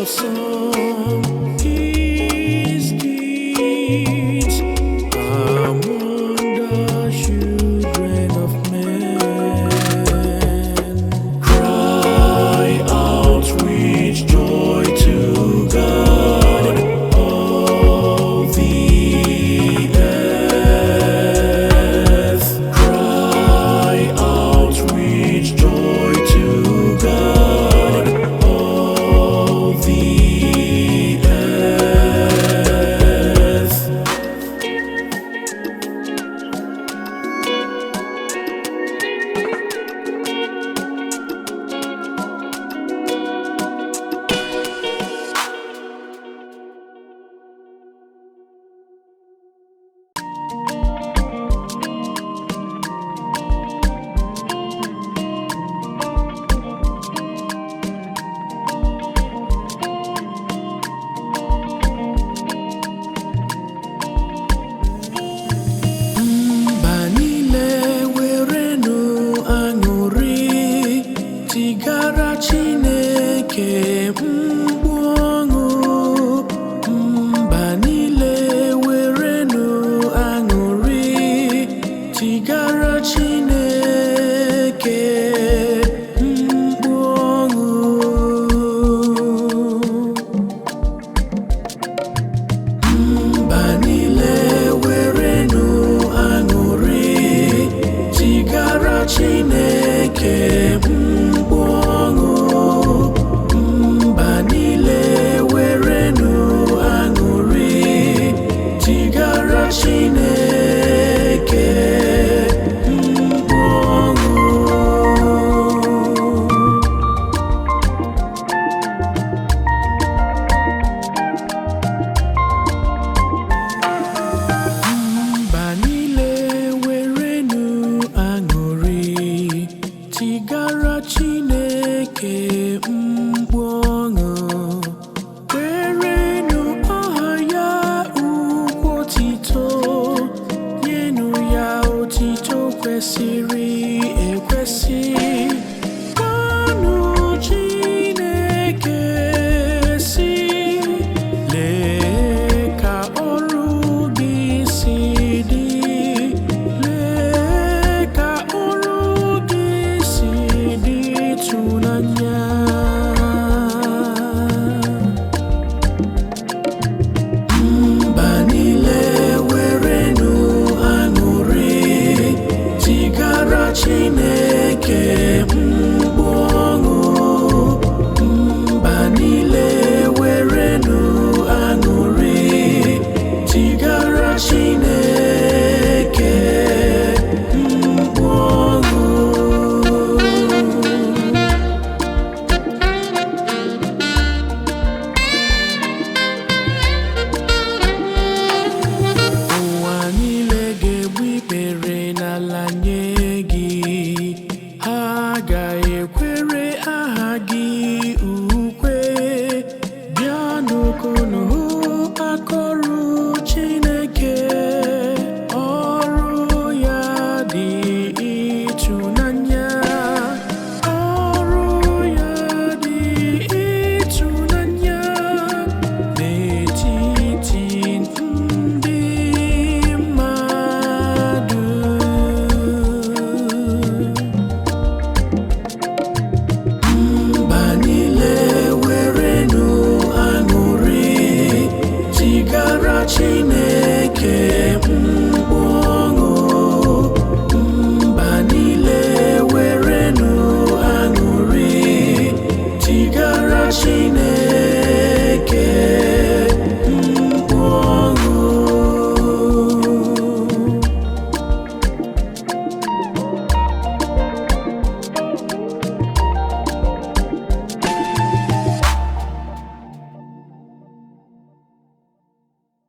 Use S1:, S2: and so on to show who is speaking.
S1: awesome His deeds among the children of men. Cry out with joy to God, all the earth. Cry out with joy to God, all the earth. Tigara Chineke mkpu ọṅụ, mba niile werenụ aṅụrị. Tigara Chineke mkpu ọṅụ. Mba niile werenụ aṅụrị. Tigara Chineke mkpu ọṅụ. Mba niile werenụ aṅụrị. Tigara Chineke mkpu ọṅụ. Mba niile werenụ aṅụrị. Tigara Chineke mkpu ọṅụ. Werenụ aha ya ukwu otito, nyenụ ya otito kwesịrị ekwesị. Gbanụ Chineke sị, lee ka ọrụ gị si dị. Lee ka ọrụ gị si dị ịtụnanya. Mba niile werenụ aṅụrị. Tigara Chineke mkpu ọṅụ. Mba niile